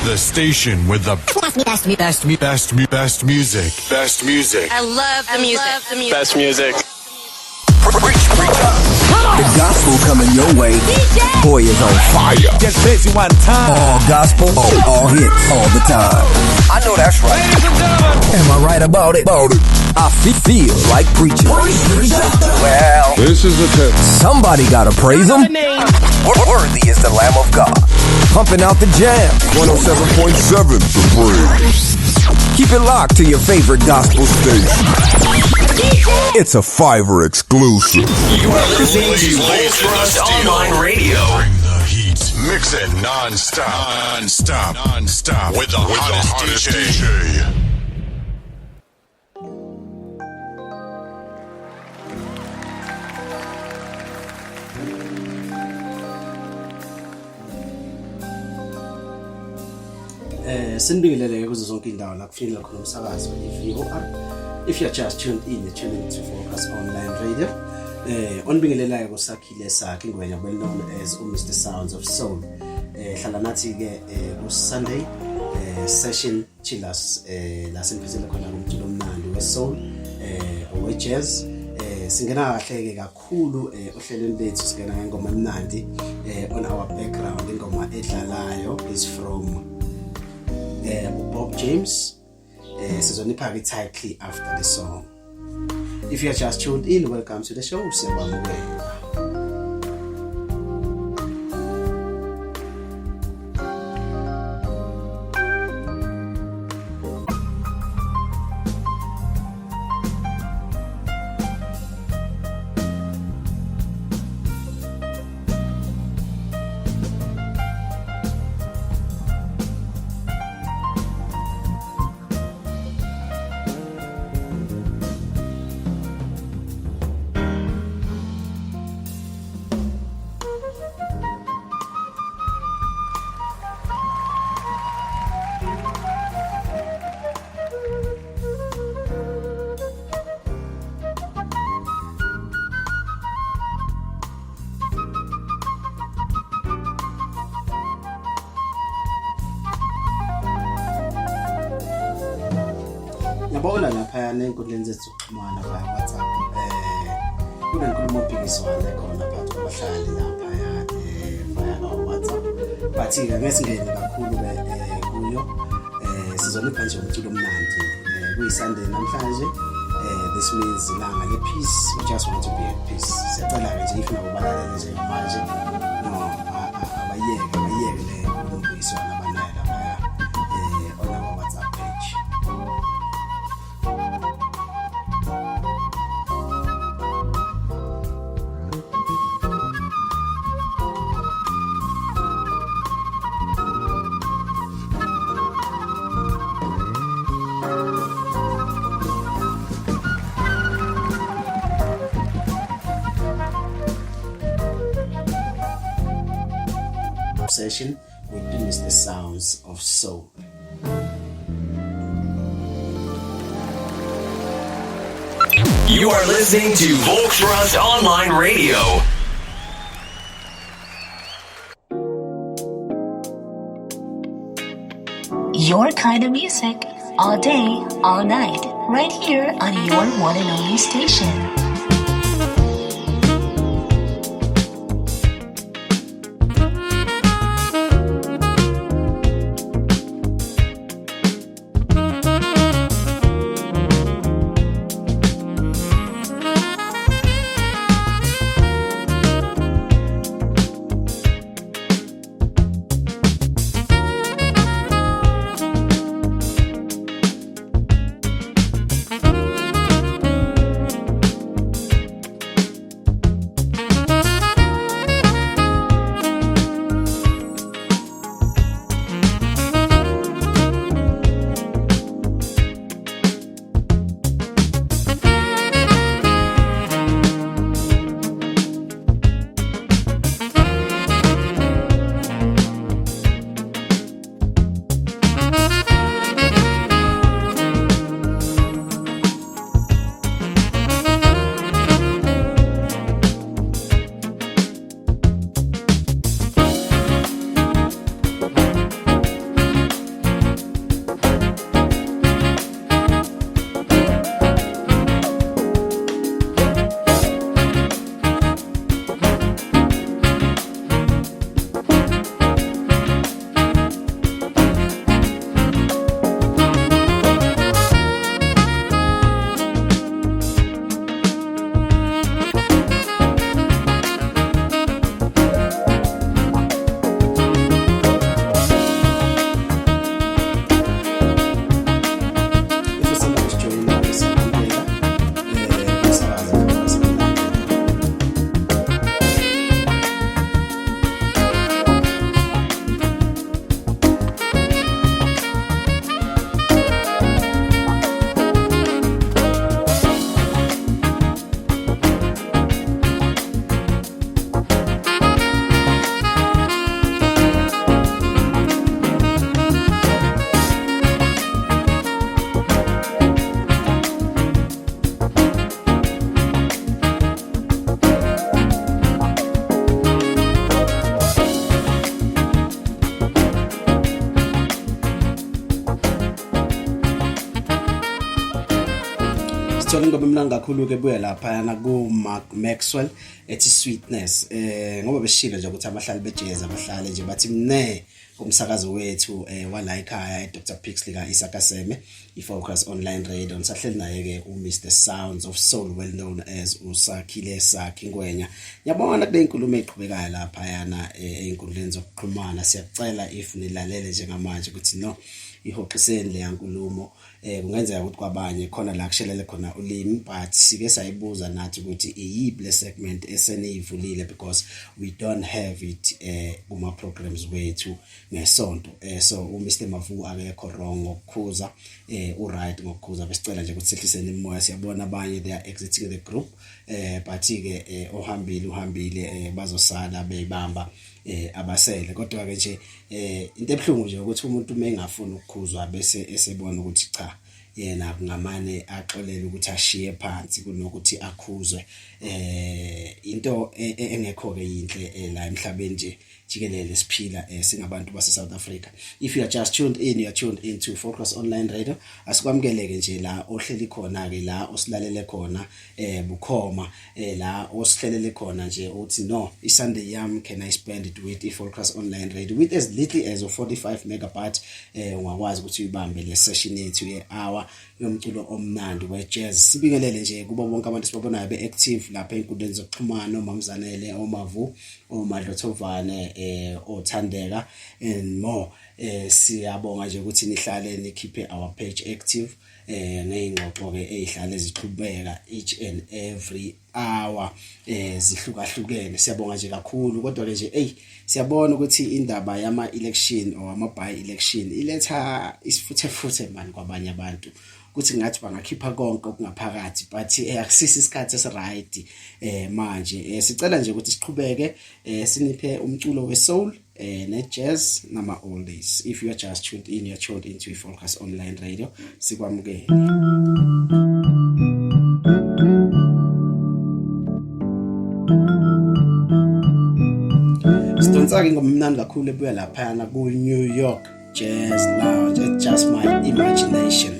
The station with the best music. Best music. I love the music. Best music. The gospel coming your way. DJ. Boy is on fire. Get busy one time. All gospel, all hits, all the time. I know that's right. Am I right about it? I feel like preaching. Well, This is the test. somebody gotta praise him. Worthy is the Lamb of God. Pumping out the jam. 107.7 The Praise. Keep it locked to your favorite gospel station. It's a Fiverr exclusive. You are listening to Full Thrust Online Radio. Bring the heat. Mix it non-stop. With the hottest DJ. Sinibingelele kuzo zonke indawo la kufinyelela khona umsakazo iVOR. If you're just tuned in, you're tuning to Focus Online Radio. Onibingelelayo kusakhile sakhe ingwenya well known as Mr. Sounds of Soul. Hlala nathi ke ku Sunday session chillers la siniphezela khona umculo omnandi we soul we jazz. Singena kahle ke kakhulu ohlelweni lethu singena ngengoma emnandi on our background. Ingoma edlalayo is from Bob James. Sizonipha ke title after the song. If you are just tuned in, welcome to the show. Siyabamukela. Yabona lapha nenkundleni zethu zokuxhumana via WhatsApp kunenkulumo mpikiswano khona phakathi kwabahlali lapha via WhatsApp but ke ngesingene kakhulu kuyo sizonipha nje umculo omnandi kuyiSunday namhlanje this means ilanga le peace. We just want to be at peace. Siyacela nje if nakubalala nje manje no abayeke le mpikiswano abanayo lapha on our WhatsApp page. Session with Mr. Sounds of Soul. You are listening to Full Thrust Online Radio. Your kind of music, all day, all night, right here on your one and only station. sithola ingoma emnandi kakhulu ke buya lapha na ku Mark Maxwell ethi Sweetness. Ngoba beshilo nje ukuthi abahlali bejazz abahlale nje bathi mne kumsakazo wethu wala ekhaya Dr Pixley ka Isakaseme iFocus Online Radio. Nisahleli naye ke uMr Sounds of Soul, well known as uSakhile Sakhi Ngwenya. Ngiyabona kule inkulumo eqhubekayo lapha yana einkundleni zokuxhumana. Siyacela if nilalele njengamanje ukuthi no ihoxiseni le yankulumo kungenzeka ukuthi kwabanye khona la kushelele khona ulimi, but sike sayibuza nathi ukuthi iyiphi le segment eseniyivulile because we don't have it kuma programs wethu ngesonto. So uMr Mavu akekho wrong ngokukhuza uright ngokukhuza. Besicela nje ukuthi sehliseni imoya. Siyabona abanye they are exiting the group but ke uhambile bazosala beyibamba abasele. Kodwa ke nje into ebhlungu nje ukuthi umuntu mengafuna ukukhuzwa bese esebona ukuthi cha yena ngamane axolele ukuthi ashiye phansi kunokuthi akhuzwe. Into engekho ke yinhle la emhlabeni nje jikelele siphila singabantu base South Africa. If you are just tuned in, you are tuned into Focus Online Radio. Asikwamkeleke nje la ohleli khona ke la osilalele khona bukhoma la osihlelele khona nje uthi no iSunday yami can I spend it with iFocus Online Radio with as little as 45 megabytes. Ungakwazi ukuthi uyibambe le session yethu ye-hour yomculo omnandi we-jazz. Sibingelele nje kuba bonke abantu sibabonayo be-active lapha einkundleni zokuxhumana, oMamzanele, oMavu, oMadlothovane, oThandeka and more. Siyabonga nje ukuthi nihlale nikhiphe our page active ngeyingxoxo ke ezihlale ziqhubeka each and every hour zihlukahlukene. Siyabonga nje kakhulu. Kodwa ke nje siyabona ukuthi indaba yama election or ama by election iletha isifuthe manje kwabanye abantu ukuthi ngathi bangakhipha konke okungaphakathi, but akusisi isikhathi esiright manje. Sicela nje ukuthi siqhubeke siniphe umculo wesoul ne-jazz nama-oldies. If you are just tuned in, you are tuned into Focus Online Radio. Sikwamukele. Sidonsake ngomnandi kakhulu ebuya lapha na ku New York Jazz Lounge at Just My Imagination.